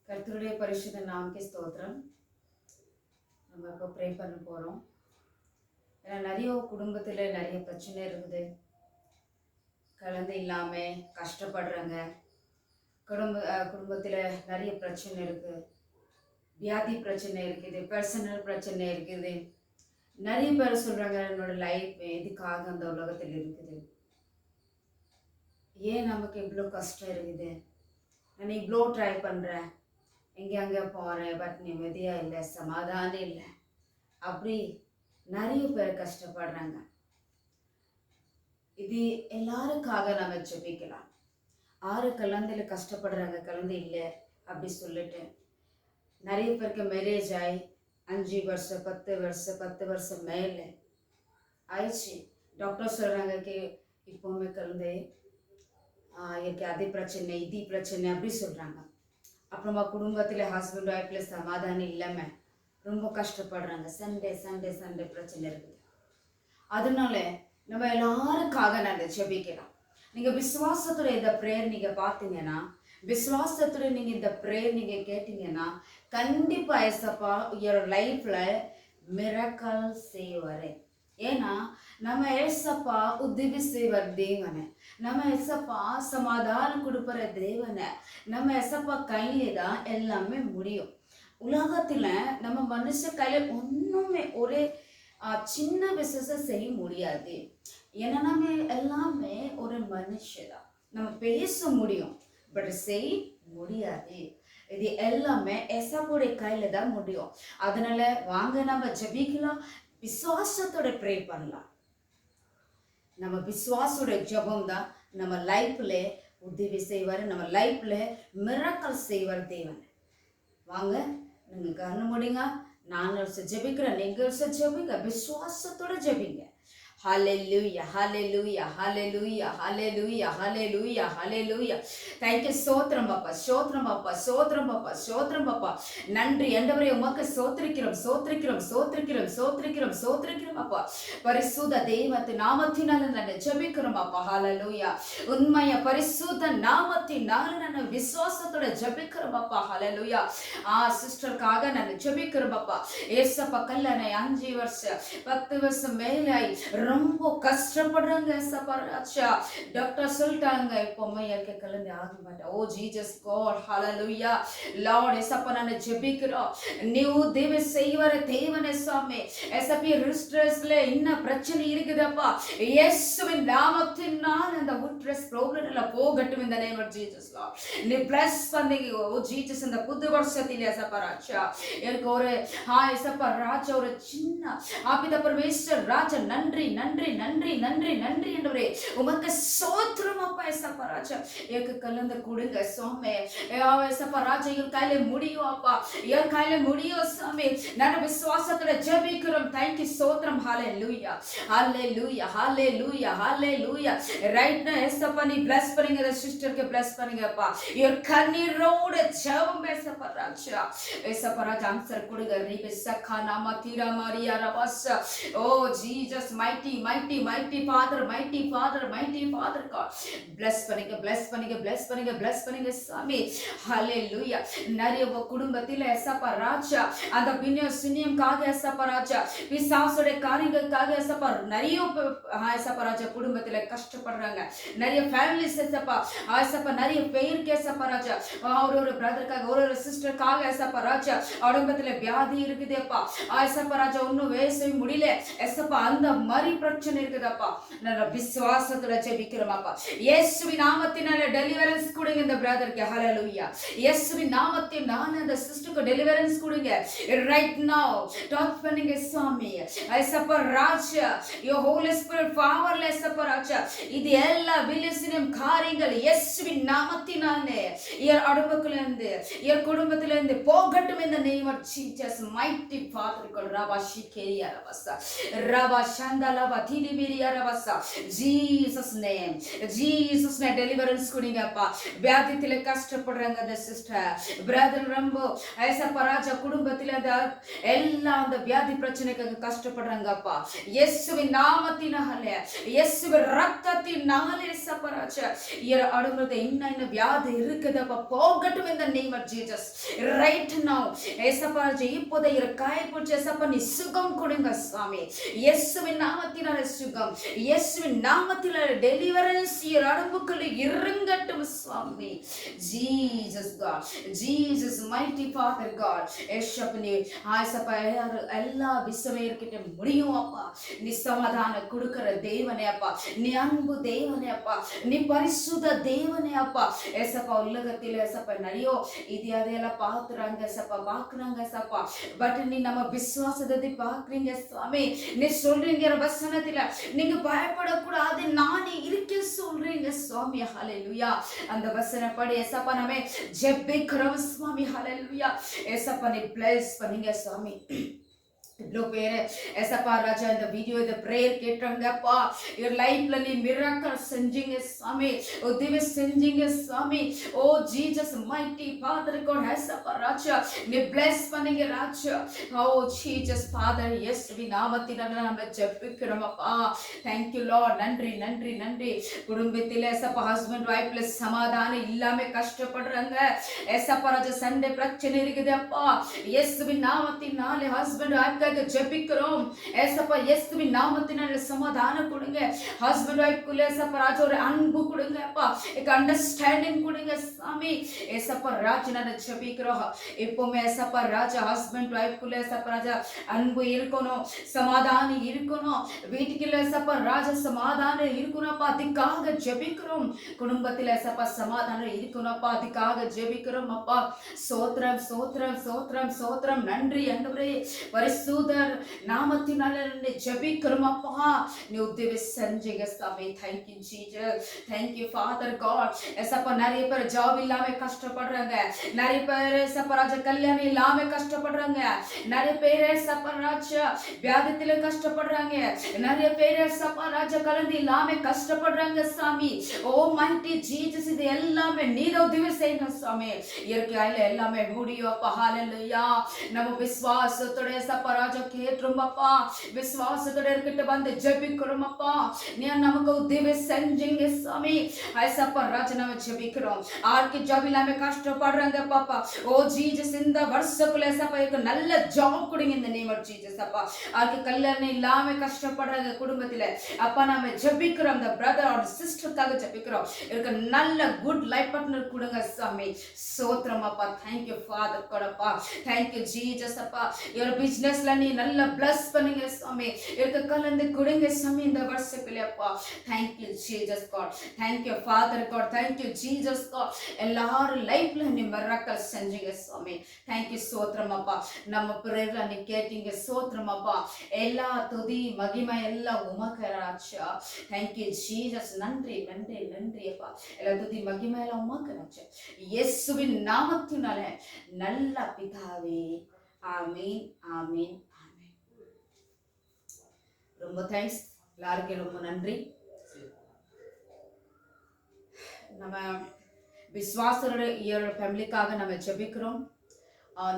கர்த்தருடைய பரிசுத்த நாமக்கே ஸ்தோத்திரம். நம்ம இப்போ ப்ரே பண்ண போகிறோம். ஏன்னா நிறைய குடும்பத்தில் நிறைய பிரச்சனை இருக்குது. குழந்தை இல்லாமல் கஷ்டப்படுறாங்க. குடும்பத்தில் நிறைய பிரச்சனை இருக்குது. வியாதி பிரச்சனை இருக்குது, பர்சனல் பிரச்சனை இருக்குது. நிறைய பேர் சொல்கிறாங்க என்னோட லைஃப் எதுக்காக அந்த உலகத்தில் இருக்குது, ஏன் நமக்கு இவ்வளோ கஷ்டம் இருக்குது, நான் இவ்வளோ ட்ரை பண்ணுறேன், எங்கே அங்கே போகிறேன், பட் நிம்மதியாக இல்லை, சமாதானம் இல்லை, அப்படி நிறைய பேர் கஷ்டப்படுறாங்க. இது எல்லாருக்காக நம்ம ஜெபிக்கலாம். 6 குழந்தையில கஷ்டப்படுறாங்க, குழந்தை இல்லை அப்படி சொல்லிட்டு. நிறைய பேருக்கு மேரேஜ் ஆகி 5 வருஷம் 10 வருஷம் மேலே ஆயிடுச்சு. டாக்டர் சொல்கிறாங்க இப்போவுமே குழந்தை இருக்கு, அது பிரச்சனை இது பிரச்சனை அப்படி சொல்கிறாங்க. அப்புறமா குடும்பத்தில் ஹஸ்பண்ட் ஒய்ஃபில் சமாதானம் இல்லாமல் ரொம்ப கஷ்டப்படுறாங்க. சண்டே சண்டே சண்டே பிரச்சனை இருக்குது. அதனால நம்ம எல்லாருக்காக நான் ஜெபிக்கலாம். நீங்கள் விசுவாசத்தோட இந்த ப்ரேயர் நீங்கள் பார்த்தீங்கன்னா, விசுவாசத்தோட நீங்கள் இந்த ப்ரேயர் நீங்கள் கேட்டீங்கன்னா, கண்டிப்பாக ஏசப்பா உங்களோட லைஃப்பில் மிரக்கல் செய்வார். ஏன்னா நம்ம ஏசப்பா உதவி செய்வார் தேவனை, நம்ம ஏசப்பா சமாதானம் கொடுப்பற தேவனை, நம்ம ஏசப்பா கையில தான் எல்லாமே முடியும். உலகத்தில் நம்ம மனுஷ கையில் ஒன்றுமே ஒரு சின்ன விஷயம் செய்ய முடியாது. ஏன்னா நம்ம எல்லாமே ஒரு மனுஷதான். நம்ம பேச முடியும், பட் செய்ய முடியாது. இது எல்லாமே ஏசப்பாவுடைய கையில தான் முடியும். அதனால வாங்க நம்ம ஜெபிக்கலாம், விசுவாசத்தோட ப்ரே பண்ணலாம். நம்ம விசுவாசோட ஜெபம் தான் நம்ம லைஃப்ல உதவி செய்வார், நம்ம லைஃப்ல மிரக்கல் செய்வார் தேவன். வாங்க நீங்க கண்ணு முடிங்க, நான் ஜெபிக்கிறேன், நீங்கள் ஜெபிங்க, விசுவாசத்தோட ஜெபிங்க. Hallelujah, hallelujah, hallelujah, hallelujah, hallelujah, hallelujah. Thank you சோத்ரம் பாப்பா, சோத்ரம் பாப்பா, சோத்ரம் பாப்பா, சோத்ரம் பாப்பா. நன்றி ஆண்டவரே, உமக்கு சோத்திரிக்கிறோம், சோத்திரிக்கிறோம், சோத்திரிக்கிறோம், சோத்திரிக்கிறோம், சோத்திரிக்கிறோம் அப்பா. பரிசுத்த தெய்வத்தின் நாமத்தினால நான் ஜெபிக்கிறோம் அப்பா. ஹalleluya. உண்மைய பரிசுத்த நாமத்தினால நான் விசுவாசத்தோட ஜெபிக்கிறோம் அப்பா. ஹalleluya. சிஸ்டர்க்காக நான் ஜெபிக்கிறோம் அப்பா. ஏசப்பா கல்யாணம் 5 வருஷம் 10 வருஷம் மேலே ரொம்ப கஷ்டப்படுறாங்க. டாக்டர் சொல்லிட்டாங்க இப்போமே எனக்கு கலந்து ஆக மாட்டேன். ஓ ஜீசஸ் காட், ஹalleluya லார்ட். ஏசப்பா நான் ஜெபிக்கிறோம், நீ உதவி செய்வர தேவனே சாமி. ஏசப்பா ரிஸ்ட்ரஸ்ல என்ன பிரச்சனை இருக்குதப்பா, இயேசுவின் நாமத்தினால் அந்த உட்ரஸ் ப்ராப்ளம் எல்லாம் போகட்டும் இந்த நேம் ஆஃப் ஜீசஸ் லார்ட். நீ பிளஸ் பண்ணீங்க ஓ ஜீசஸ். இந்த புது வருஷத்தில் ஏசப்பா ராஜா எனக்கு ஒரு ஏசப்பா ராஜா ஒரு சின்ன ஆபித பரமேஸ்வர் ராஜா நன்றி நன்றி நன்றி நன்றி நன்றி என்றவரே, உமக்கு சோத்திரம் அப்பா. ஏசப்பா ராஜா எனக்கு கலந்து கொடுங்க சாமி. ஏசப்பா ராஜா என் கையில முடியும் அப்பா, என் கையில முடியும் சாமி. நான் விசுவாசத்துல ஜெபிக்கிறோம். தேங்க் யூ சோத்திரம். ஹalleluya, ஹalleluya, ஹalleluya, ஹalleluya. ரைட் நவ ஏசப்பா நீ bless பண்ணுங்க, இந்த சிஸ்டருக்கு bless பண்ணுங்க அப்பா. என் கண்ணீரோட ஜெபம் ஏசப்பா ராஜா, ஏசப்பா ராஜா ஆன்சர் கொடுங்க. ரீபே சக்கானா மதிரா மரியா ரபாசா. ஓ Jesus mighty mighty mighty father, mighty father, mighty father God. bless பண்ணுங்க, bless பண்ணுங்க, bless பண்ணுங்க, bless பண்ணுங்க சாமி. ஹalleluya. நிறைய குடும்பத்தில் ஏசப்பா ராஜா அந்த பின்னியம்காக ஏசப்பா ராஜா பிசாசுடைய காரியங்களுக்காக ஏசப்பா நிறைய ஏசப்பா ராஜா குடும்பத்தில் கஷ்டப்படுறாங்க. நிறைய ஃபேமிலிஸ் ஏசப்பா ஏசப்பா நிறைய பேருக்கு ஏசப்பா ராஜா ஒரு பிரதருக்காக ஒரு சிஸ்டருக்காக ஏசப்பா ராஜா குடும்பத்தில் வியாதி இருக்குதுப்பா. ஏசப்பா ராஜா ஒன்றும் வேசவே முடியல ஏசப்பா, அந்த மாதிரி பிரச்சனை இருக்குதப்பா. நான் விசுவாசத்துல ஜெபிக்கிறோம் அப்பா. இயேசுவின் நாமத்தினால டெலிவரன்ஸ் கொடுங்க இந்த பிரதருக்கு. ஹalleluya. இயேசுவின் நாமத்தினால அந்த சிஸ்டருக்கு டெலிவரன்ஸ் கொடுங்க ரைட் நவ. டாக் பண்ணுங்க சாமி. ஏசப்பா ராஜா your holy spirit powerல ஏசப்பா ராஜா இது எல்லா வில்லசினம் காரியங்கள் இயேசுவின் நாமத்தினாலே இயர் அடுப்புக்குலேருந்து இயர் குடும்பத்திலிருந்து போகட்டும் இந்த name of Jesus. mighty father God ராபாஷி கேரியா ரபசா Rafah சந்தலபா திலிபிரியா ரபசா. Jesus name, Jesus name deliverance கொடுங்கப்பா. வியாதியில கஷ்டப்படுறாங்க அந்த சிஸ்டர் பிரதர் ரொம்ப ஏசப்பா ராஜா குடும்பத்தில எல்லா அந்த வியாதி பிரச்சனைக்கு கஷ்டப்படுறாங்கப்பா. இயேசுவின் நாமத்தினாலே இயேசுவின் ரத்தத்தினாலே ஏசப்பா ராஜா அடுங்கிறது இன்ன வியாதி இருக்குதப்பா போகட்டும் இந்த name of Jesus right now. ஏசப்பா இப்போதை காயப்பட்டு ஏசப்பா நீ சுகம் கொடுங்க சுவாமி. இயேசுவின் நாமத்தினால சுகம், இயேசுவின் நாமத்தினால டெலிவரன்ஸ் அடுப்புக்குள்ள இறங்கட்டும் சுவாமி. Jesus God, Jesus mighty father God. ஏசப்பா நீ ஆசப்பா எல்லா விசுவையர்கிட்ட முடியும் அப்பா. நீ சமாதானம் கொடுக்கிற தேவனே அப்பா, நீ அன்பு தேவனே அப்பா, நீ பரிசுத்த தேவனே அப்பா. ஏசப்பா உலகத்தில் ஏசப்பா நிறைய இது அதையெல்லாம் பார்த்துறாங்க ஏசப்பா, பார்க்குறாங்க ஏசப்பா. பட் நீ நம்ம விசுவாசத்தை பார்க்குறீங்க சுவாமி. நீ சொல்றீங்க வசனத்துல நீங்க பயப்படக்கூடாது நானே இருக்க சொல்றீங்க சுவாமி. ஹல்லேலூயா. அந்த வசனப்படி ஏசப்பா நாமே ஜெபிக்கிறோம் சுவாமி. ஹல்லேலூயா. ஏசப்பா நீ பிளஸ் பண்ணீங்க சுவாமி. இவ்வளோ பேர் ஏசப்பா ராஜா இந்த வீடியோ இந்த ப்ரேயர் கேட்டாங்கப்பா. இவர் லைஃப்ல நீ மிராக்கிள் செஞ்சீங்க சுவாமி, உதவி செஞ்சீங்க சுவாமி. ஓ ஜீசஸ் மைட்டி ஃபாதர் காட் ஏசப்பா ராஜா நீ பிளஸ் பண்ணீங்க ராஜா. ஓ ஜீசஸ் ஃபாதர் இயேசுவி நாமத்தினால நம்ம ஜெபிக்கிறோம் அப்பா. Thank you Lord. நன்றி நன்றி நன்றி. குடும்பத்தில் ஏசப்பா ஹஸ்பண்ட் ஒய்ஃப்ல சமாதானம் இல்லாம கஷ்டப்படுறாங்க ஏசப்பா ராஜா. சண்டை பிரச்சனை இருக்குது அப்பா. இயேசுவி நாமத்தினால ஹஸ்பண்ட் ஒய்ஃப் ஜெபிக்கிறோம் ஏசப்பா. இயேசுவின் நாமத்தினால சமாதானம் கொடுங்க. ஹஸ்பண்ட் ஒய்ஃப் குள்ள ஏசப்பா ராஜா ஒரு அன்பு கொடுங்க அப்பா, அண்டர்ஸ்டாண்டிங் கொடுங்க சாமி. ஏசப்பா ராஜா நான் ஜெபிக்கிறோம். இப்போமே ஏசப்பா ராஜா ஹஸ்பண்ட் ஒய்ஃப் குள்ள ஏசப்பா ராஜா அன்பு இருக்கணும், சமாதானம் இருக்கணும். வீட்டுக்குள்ள ஏசப்பா ராஜா சமாதானம் இருக்கணும்ப்பா, அதுக்காக ஜெபிக்கிறோம். குடும்பத்தில் ஏசப்பா சமாதானம் இருக்கணும்ப்பா, அதுக்காக ஜெபிக்கிறோம் அப்பா. சோத்ரம் சோத்ரம் சோத்ரம் சோத்ரம். நன்றி ஆண்டவரே. பரிசுத்தர் நாமத்தினால ஜெபிக்கிறோம் அப்பா. நீ உதவி செஞ்சீங்க சாமி. Thank you Jesus, thank you Father God. ஏசப்பா நிறைய பேர் ஜாப் இல்லாம கஷ்டப்படுறாங்க, நிறைய பேர் ஏசப்பா ராஜா கல்யாணம் இல்லாம கஷ்டப்படுறாங்க, நிறைய பேர் ஏசப்பா ராஜா வியாதியில கஷ்டப்படுறாங்க, நிறைய பேர் ஏசப்பா ராஜா கலந்து இல்லாம கஷ்டப்படுறாங்க சாமி. ஓ மைட்டி ஜீசஸ் இது எல்லாமே நீர் உதவி செய்யணும் சாமி. இயற்கையில எல்லாமே முடியும் அப்பா. ஹல்லேலூயா. நம்ம விசுவாசத்தோட ஏசப்பா ராஜா கேட்கிறோம் அப்பா. விசுவாசத்தோட இருக்கிட்ட வந்து ஜெபிக்கிறோம் அப்பா. நீ நமக்கு உதவி செஞ்சீங்க சாமி. ஏசப்பா ராஜா நம்ம ஜெபிக்கிறோம். ஆர்க்கு ஜாப் இல்லாம கஷ்டப்படுறாங்க பாப்பா. ஓ ஜீசஸ் இந்த வருஷக்குள்ள ஏசப்பா எனக்கு நல்ல ஜாப் கொடுங்க இந்த நேம் ஆஃப் ஜீசஸ் அப்பா. ஆர்க்கு கல்யாணம் இல்லாம கஷ்டப்படுறாங்க குடும்பத்துல அப்பா. நாம ஜெபிக்கிறோம் அந்த பிரதர் ஆர் சிஸ்டருக்காக ஜெபிக்கிறோம். எனக்கு நல்ல குட் லைஃப் பார்ட்னர் கொடுங்க சாமி. சோத்ரம் அப்பா. Thank you Father God அப்பா. Thank you Jesus அப்பா. your businessல நீ நல்ல bless பண்ணுங்க சாமி. எனக்கு கலந்து கொடுங்க சாமி இந்த வருஷத்துல அப்பா. Thank you Jesus God, thank you Father God, thank you Jesus God. எல்லாரும் லைஃப்ல நீ மிராக்கிள் செஞ்சீங்க சாமி. Thank you சோத்ரம் அப்பா. நம்ம பிரேயர்ல நீ கேட்டீங்க சோத்ரம் அப்பா. எல்லா துதி மகிமை எல்லாம் உமக்கு ராஜா. Thank you Jesus. நன்றி நன்றி நன்றி அப்பா. எல்லா துதி மகிமை எல்லாம் உமக்கு ராஜா. இயேசுவின் நாமத்தினால நல்ல பிதாவே. ஆமீன் ஆமீன் ஆமீன். ரொம்ப தேங்க்ஸ் எல்லாருக்கும், ரொம்ப நன்றி. நம்ம விஸ்வாசரோட ஃபேமிலிக்காக நம்ம ஜெபிக்கிறோம்.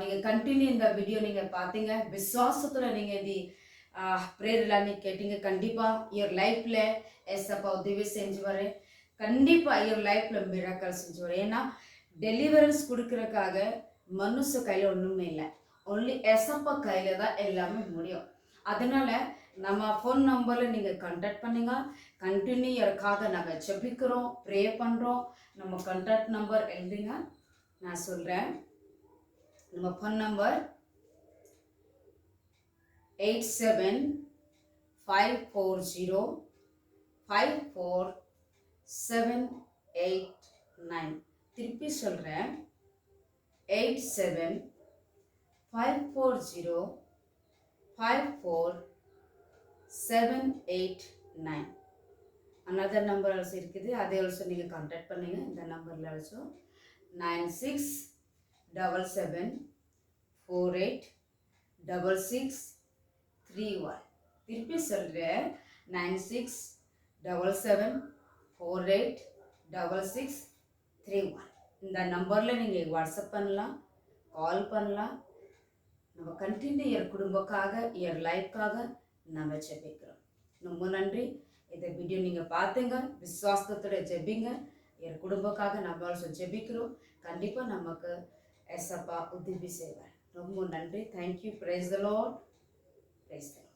நீங்க கண்டினியூ இந்த வீடியோ நீங்க பார்த்தீங்க, விசுவாசத்துல நீங்க இது ப்ரேயர்லாம் நீ கேட்டீங்க. கண்டிப்பா இயர் லைஃப்ல ஏசப்பா உதவி செஞ்சு வரேன். கண்டிப்பா இயர் லைஃப்ல மிராக்கிள் செஞ்சு வரேன். ஏன்னா டெலிவரன்ஸ் கொடுக்கறதுக்காக மனுஷ கையில ஒண்ணுமே இல்லை, ஒன்லி ஏசப்பா கையில தான் எல்லாமே முடியும். அதனால நம்ம ஃபோன் நம்பரில் நீங்கள் கான்டாக்ட் பண்ணுங்க. கண்டினியூ யாருக்காக நாங்கள் ஜெபிக்கிறோம், ப்ரே பண்ணுறோம். நம்ம கான்டாக்ட் நம்பர் எழுதுங்க, நான் சொல்கிறேன். நம்ம ஃபோன் நம்பர் 8754054789. திருப்பி சொல்கிறேன், 8754054789. another number also இருக்குது, அதை also நீங்கள் கான்டாக்ட் பண்ணுங்க. இந்த நம்பரில் also 9677486631. திருப்பி சொல்கிறேன், 9677486631. இந்த நம்பரில் நீங்கள் வாட்ஸ்அப் பண்ணலாம், கால் பண்ணலாம். நம்ம கண்டினியூ என் குடும்பக்காக, என் லைஃப்காக நம்ம ஜெபிக்கிறோம். ரொம்ப நன்றி. இந்த வீடியோ நீங்கள் பார்த்துங்க, விசுவாசத்தோட ஜெபிங்க. என் குடும்பக்காக நம்மளால் ஜெபிக்கிறோம். கண்டிப்பாக நமக்கு எஸ்அப்பா உதவி செய்வார். ரொம்ப நன்றி. Thank you. Praise the Lord. Praise the Lord.